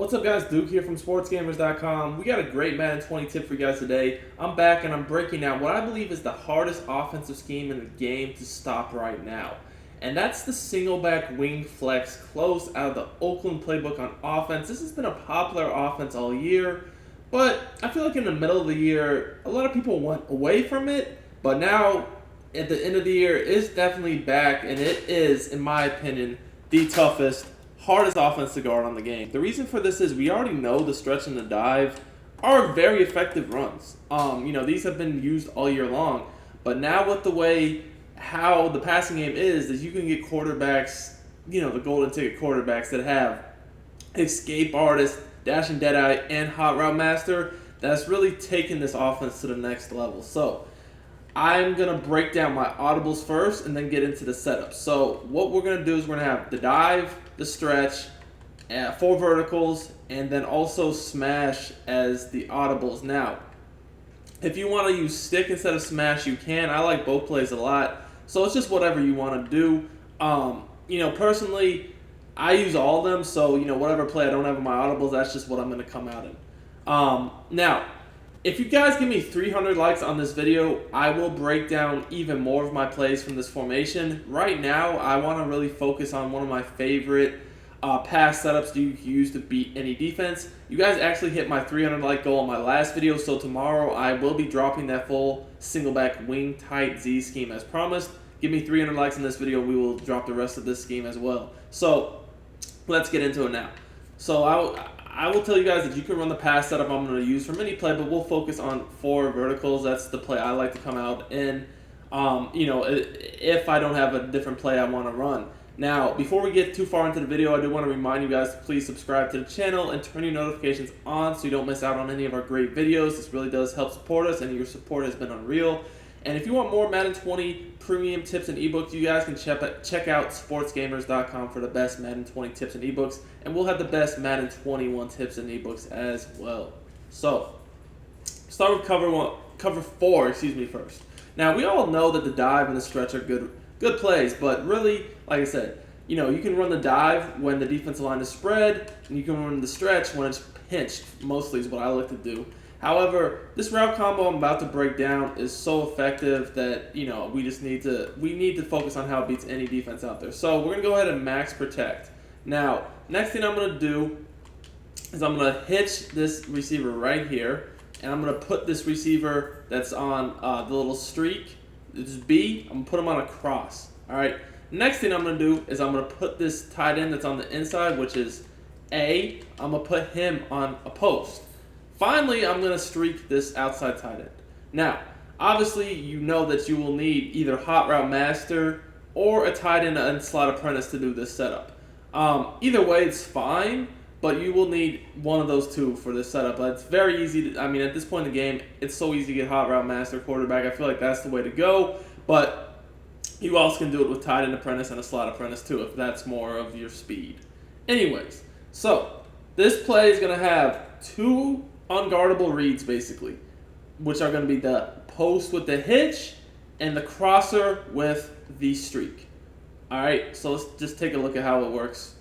What's up, guys? Duke here from sportsgamers.com. We got a great Madden 20 tip for you guys today. I'm back and I'm breaking down what I believe is the hardest offensive scheme in the game to stop right now. And that's the single back wing flex close out of the Oakland playbook on offense. This has been a popular offense all year, but I feel like in the middle of the year, a lot of people went away from it, but now at the end of the year, it's definitely back, and it is, in my opinion, the toughest, hardest offense to guard on the game. The reason for this is we already know the stretch and the dive are very effective runs. These have been used all year long, but now with the way how the passing game is you can get quarterbacks, the golden ticket quarterbacks that have escape artist, dashing deadeye, and hot route master. That's really taken this offense to the next level. So I'm going to break down my audibles first and then get into the setup. So what we're going to do is we're going to have the dive, the stretch, 4 verticals, and then also smash as the audibles. Now, if you want to use stick instead of smash, you can. I like both plays a lot. So it's just whatever you want to do. Personally, I use all of them. So, whatever play I don't have in my audibles, that's just what I'm going to come out in. Now, if you guys give me 300 likes on this video, I will break down even more of my plays from this formation. Right now, I want to really focus on one of my favorite pass setups you can use to beat any defense. You guys actually hit my 300 like goal on my last video, so tomorrow I will be dropping that full single back wing tight Z scheme as promised. Give me 300 likes in this video, we will drop the rest of this scheme as well. So let's get into it now. So I will tell you guys that you can run the pass setup I'm going to use from any play, but we'll focus on 4 verticals. That's the play I like to come out in, if I don't have a different play I want to run. Now, before we get too far into the video, I do want to remind you guys to please subscribe to the channel and turn your notifications on so you don't miss out on any of our great videos. This really does help support us, and your support has been unreal. And if you want more Madden 20 premium tips and ebooks, you guys can check out sportsgamers.com for the best Madden 20 tips and ebooks, and we'll have the best Madden 21 tips and ebooks as well. So, start with cover 4 first. Now, we all know that the dive and the stretch are good plays, but really, like I said, you can run the dive when the defensive line is spread, and you can run the stretch when it's pinched, mostly is what I like to do. However, this route combo I'm about to break down is so effective that, we need to focus on how it beats any defense out there. So we're going to go ahead and max protect. Now, next thing I'm going to do is I'm going to hitch this receiver right here, and I'm going to put this receiver that's on the little streak, this is B, I'm going to put him on a cross. All right. Next thing I'm going to do is I'm going to put this tight end that's on the inside, which is A, I'm going to put him on a post. Finally, I'm going to streak this outside tight end. Now, obviously, you know that you will need either hot route master or a tight end and slot apprentice to do this setup. Either way, it's fine, but you will need one of those two for this setup. It's very easy at this point in the game, it's so easy to get hot route master quarterback. I feel like that's the way to go, but you also can do it with tight end apprentice and a slot apprentice too, if that's more of your speed. Anyways, so this play is going to have 2 unguardable reads, basically, which are going to be the post with the hitch and the crosser with the streak. Alright, so let's just take a look at how it works.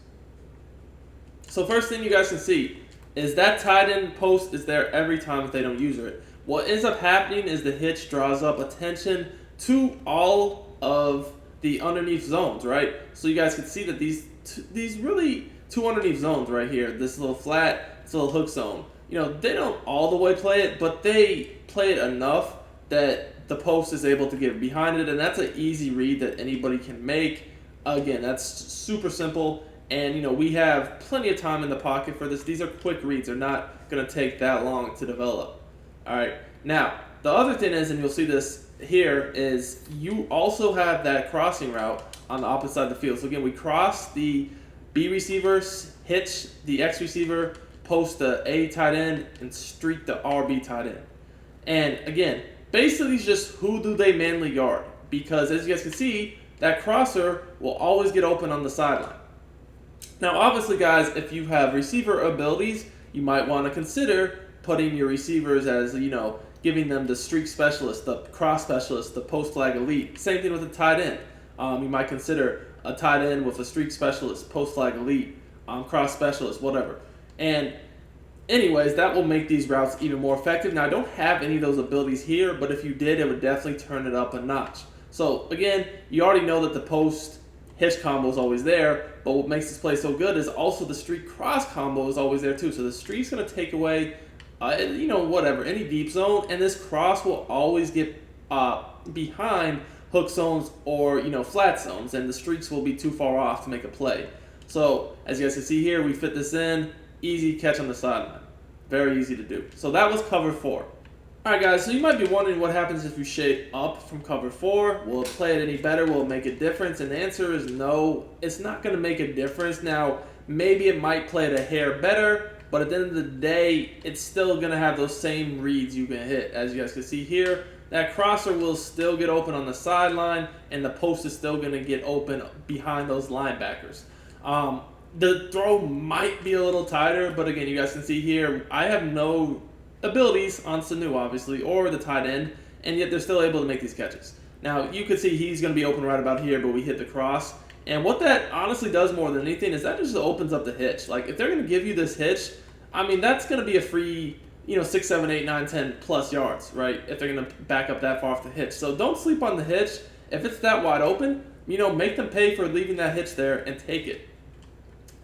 So first thing you guys can see is that tight end post is there every time if they don't use it. What ends up happening is the hitch draws up attention to all of the underneath zones, right? So you guys can see that these really 2 underneath zones right here, this little flat, this little hook zone, they don't all the way play it, but they play it enough that the post is able to get behind it, and that's an easy read that anybody can make. Again, that's super simple, and we have plenty of time in the pocket for this. These are quick reads. They're not going to take that long to develop. All right. Now, the other thing is, and you'll see this here, is you also have that crossing route on the opposite side of the field. So again, we cross the B receivers, hitch the X receiver, post the A tight end, and streak the RB tight end. And again, basically it's just who do they manly guard, because as you guys can see, that crosser will always get open on the sideline. Now obviously guys, if you have receiver abilities, you might want to consider putting your receivers as, giving them the streak specialist, the cross specialist, the post flag elite. Same thing with the tight end. You might consider a tight end with a streak specialist, post flag elite, cross specialist, whatever. And anyways, that will make these routes even more effective. Now, I don't have any of those abilities here, but if you did, it would definitely turn it up a notch. So, again, you already know that the post hitch combo is always there, but what makes this play so good is also the streak cross combo is always there too. So the streak's going to take away, whatever, any deep zone, and this cross will always get behind hook zones or, flat zones, and the streaks will be too far off to make a play. So, as you guys can see here, we fit this in. Easy catch on the sideline. Very easy to do. So that was cover 4. Alright guys, so you might be wondering what happens if you shape up from cover 4. Will it play it any better? Will it make a difference? And the answer is no. It's not going to make a difference. Now, maybe it might play it a hair better, but at the end of the day, it's still going to have those same reads you can hit. As you guys can see here, that crosser will still get open on the sideline, and the post is still going to get open behind those linebackers. The throw might be a little tighter, but again, you guys can see here, I have no abilities on Sanu, obviously, or the tight end, and yet they're still able to make these catches. Now, you could see he's going to be open right about here, but we hit the cross. And what that honestly does more than anything is that just opens up the hitch. Like, if they're going to give you this hitch, I mean, that's going to be a free, 6, 7, 8, 9, 10 plus yards, right? If they're going to back up that far off the hitch. So don't sleep on the hitch. If it's that wide open, make them pay for leaving that hitch there and take it.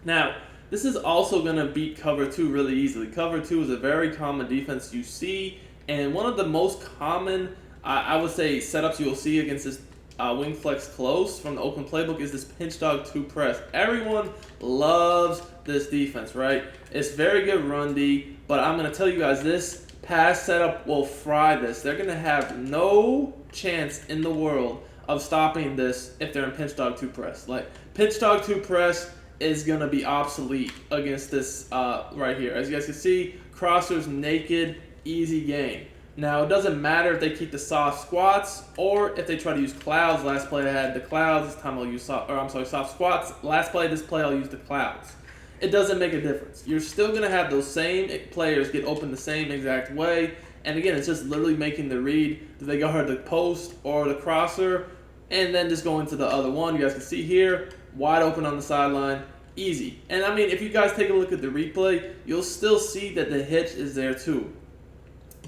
Now, this is also going to beat cover 2 really easily. Cover 2 is a very common defense you see, and one of the most common, I would say, setups you'll see against this wing flex close from the Oakland playbook is this pinch dog 2 press. Everyone loves this defense, right? It's very good run D, but I'm going to tell you guys this pass setup will fry this. They're going to have no chance in the world of stopping this if they're in pinch dog 2 press. Like, pinch dog 2 press is going to be obsolete against this right here. As you guys can see, crossers naked, easy game. Now, it doesn't matter if they keep the soft squats or if they try to use clouds. Last play I had the clouds. This time I'll use soft squats. Last play, this play I'll use the clouds. It doesn't make a difference. You're still going to have those same players get open the same exact way. And again, it's just literally making the read. Do they guard the post or the crosser? And then just going to the other one. You guys can see here, wide open on the sideline, easy. And I mean, if you guys take a look at the replay, you'll still see that the hitch is there too.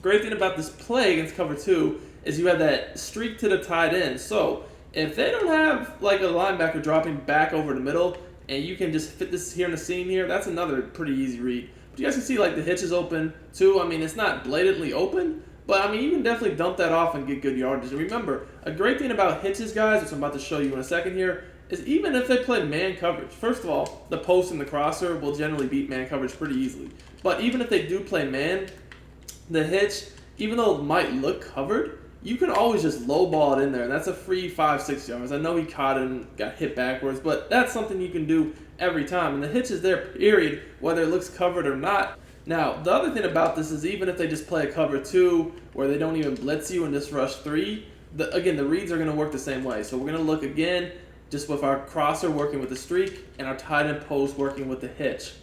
Great thing about this play against cover 2 is you have that streak to the tight end. So if they don't have like a linebacker dropping back over the middle, and you can just fit this here in the seam here, that's another pretty easy read. But you guys can see like the hitch is open too. I mean, it's not blatantly open, but I mean, you can definitely dump that off and get good yardage. And remember, a great thing about hitches, guys, which I'm about to show you in a second here, is even if they play man coverage. First of all, the post and the crosser will generally beat man coverage pretty easily. But even if they do play man, the hitch, even though it might look covered, you can always just lowball it in there. That's a free 5-6 yards. I know he caught it and got hit backwards, but that's something you can do every time. And the hitch is there, period, whether it looks covered or not. Now, the other thing about this is even if they just play a cover 2 where they don't even blitz you and just rush 3, again, the reads are going to work the same way. So we're going to look again just with our crosser working with the streak and our tight end post working with the hitch.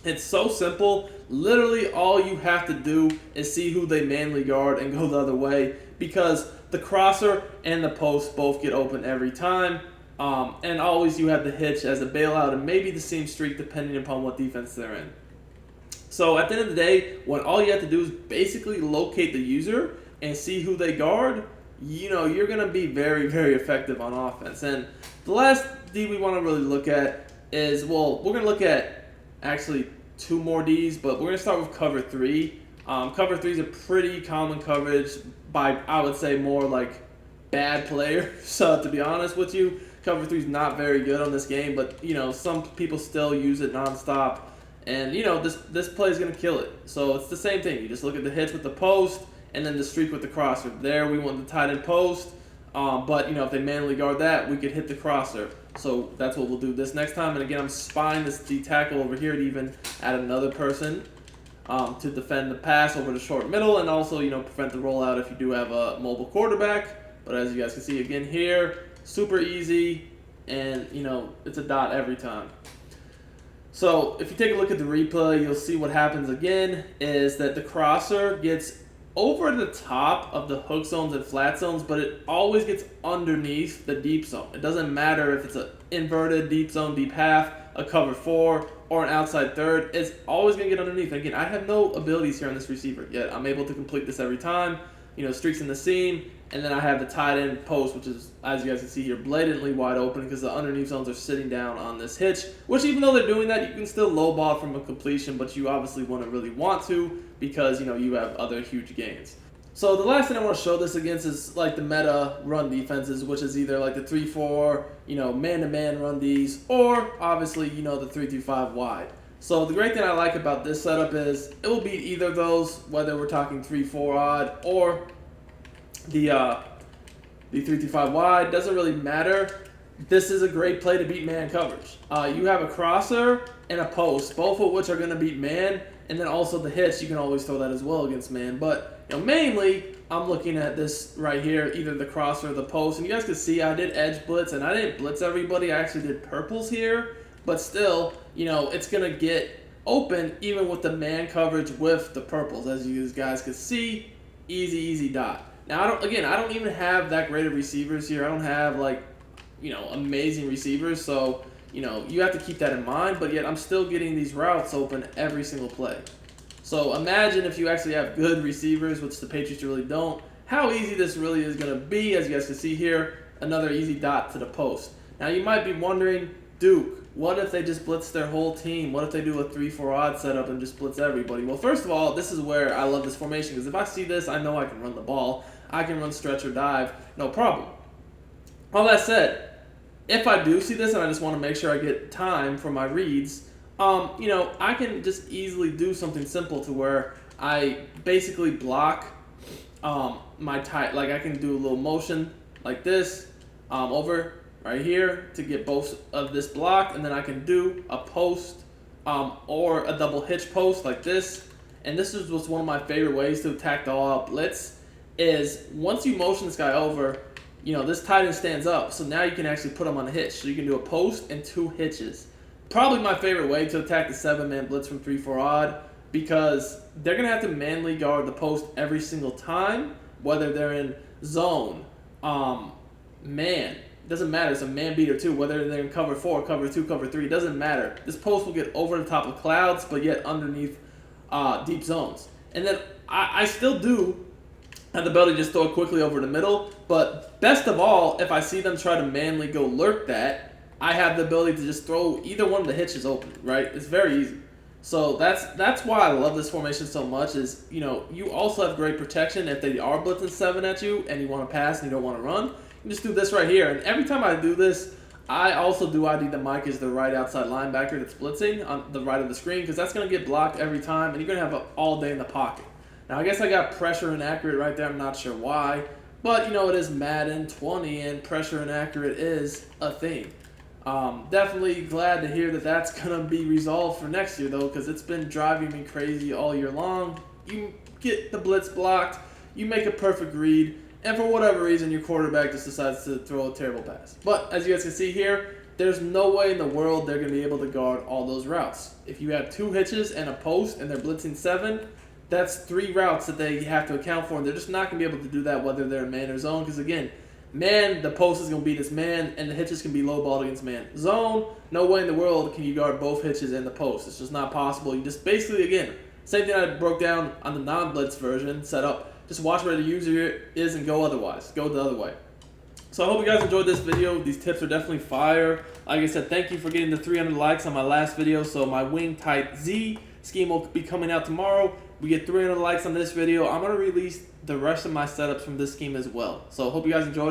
It's so simple. Literally all you have to do is see who they manly guard and go the other way, because the crosser and the post both get open every time. And always you have the hitch as a bailout and maybe the seam streak depending upon what defense they're in. So at the end of the day, what all you have to do is basically locate the user and see who they guard. You're going to be very, very effective on offense. And the last D we want to really look at is, well, we're going to look at actually 2 more Ds, but we're going to start with cover 3. Cover 3 is a pretty common coverage by, I would say, more like bad players. So to be honest with you, cover 3 is not very good on this game, but some people still use it nonstop. And this play is going to kill it. So it's the same thing. You just look at the hitch with the post and then the streak with the crosser. There we want the tight end post. But if they manually guard that, we could hit the crosser. So that's what we'll do this next time. And again, I'm spying this D tackle over here to even add another person to defend the pass over the short middle, and also prevent the rollout if you do have a mobile quarterback. But as you guys can see again here, super easy, and it's a dot every time. So if you take a look at the replay, you'll see what happens again is that the crosser gets over the top of the hook zones and flat zones, but it always gets underneath the deep zone. It doesn't matter if it's an inverted deep zone, deep half, a cover 4 or an outside third, it's always going to get underneath. Again, I have no abilities here on this receiver, yet I'm able to complete this every time. You know, streaks in the seam, and then I have the tight end post, which is, as you guys can see here, blatantly wide open because the underneath zones are sitting down on this hitch, which even though they're doing that, you can still low ball from a completion, but you obviously wouldn't really want to because, you know, you have other huge gains. So the last thing I want to show this against is like the meta run defenses, which is either like the 3-4, you know, man-to-man run Ds, or obviously, you know, the 3-5 wide. So the great thing I like about this setup is it will beat either of those, whether we're talking 3-4 odd or the 3-5 wide. Doesn't really matter. This is a great play to beat man coverage. You have a crosser and a post, both of which are going to beat man, and then also the hitch, you can always throw that as well against man. But you know, mainly I'm looking at this right here, either the crosser or the post. And you guys can see I did edge blitz, and I didn't blitz everybody. I actually did purples here. But still, you know, it's going to get open even with the man coverage with the purples. As you guys can see, easy dot. Now, I don't even have that great of receivers here. I don't have, like, you know, amazing receivers. So, you know, you have to keep that in mind. But yet I'm still getting these routes open every single play. So imagine if you actually have good receivers, which the Patriots really don't, how easy this really is going to be. As you guys can see here, another easy dot to the post. Now, you might be wondering, Duke, what if they just blitz their whole team? What if they do a 3-4 odd setup and just blitz everybody? Well, first of all, this is where I love this formation, because if I see this, I know I can run the ball. I can run stretch or dive, no problem. All that said, if I do see this and I just want to make sure I get time for my reads, you know, I can just easily do something simple to where I basically block my tight, like I can do a little motion like this over right here to get both of this blocked, and then I can do a post or a double hitch post like this. And this is what's one of my favorite ways to attack the all-out blitz is once you motion this guy over, you know, this tight end stands up, so now you can actually put him on a hitch. So you can do a post and 2 hitches. Probably my favorite way to attack the 7-man blitz from 3-4 odd, because they're going to have to manually guard the post every single time, whether they're in zone, man. It doesn't matter. It's a man beat or 2, whether they're in cover 4, cover 2, cover 3. It doesn't matter. This post will get over the top of clouds, but yet underneath deep zones. And then I still do have the ability to just throw it quickly over the middle, but best of all, if I see them try to manually go lurk that, I have the ability to just throw either one of the hitches open, right? It's very easy. So that's why I love this formation so much is, you know, you also have great protection if they are blitzing 7 at you and you want to pass and you don't want to run. You just do this right here. And every time I do this, I also do ID the Mike as the right outside linebacker that's blitzing on the right of the screen, because that's going to get blocked every time, and you're going to have it all day in the pocket. Now, I guess I got pressure inaccurate right there. I'm not sure why. But, you know, it is Madden 20, and pressure inaccurate is a thing. Definitely glad to hear that that's going to be resolved for next year, though, because it's been driving me crazy all year long. You get the blitz blocked, you make a perfect read, and for whatever reason, your quarterback just decides to throw a terrible pass. But as you guys can see here, there's no way in the world they're going to be able to guard all those routes. If you have 2 hitches and a post and they're blitzing 7, that's 3 routes that they have to account for, and they're just not going to be able to do that whether they're in man or zone, because again, man, the post is going to beat this man, and the hitches can be low-balled against man. Zone, no way in the world can you guard both hitches and the post. It's just not possible. You just basically, again, same thing I broke down on the non-blitz version, set up. Just watch where the user is and go otherwise. Go the other way. So I hope you guys enjoyed this video. These tips are definitely fire. Like I said, thank you for getting the 300 likes on my last video. So my wing tight Z scheme will be coming out tomorrow. We get 300 likes on this video. I'm going to release the rest of my setups from this scheme as well. So hope you guys enjoyed it.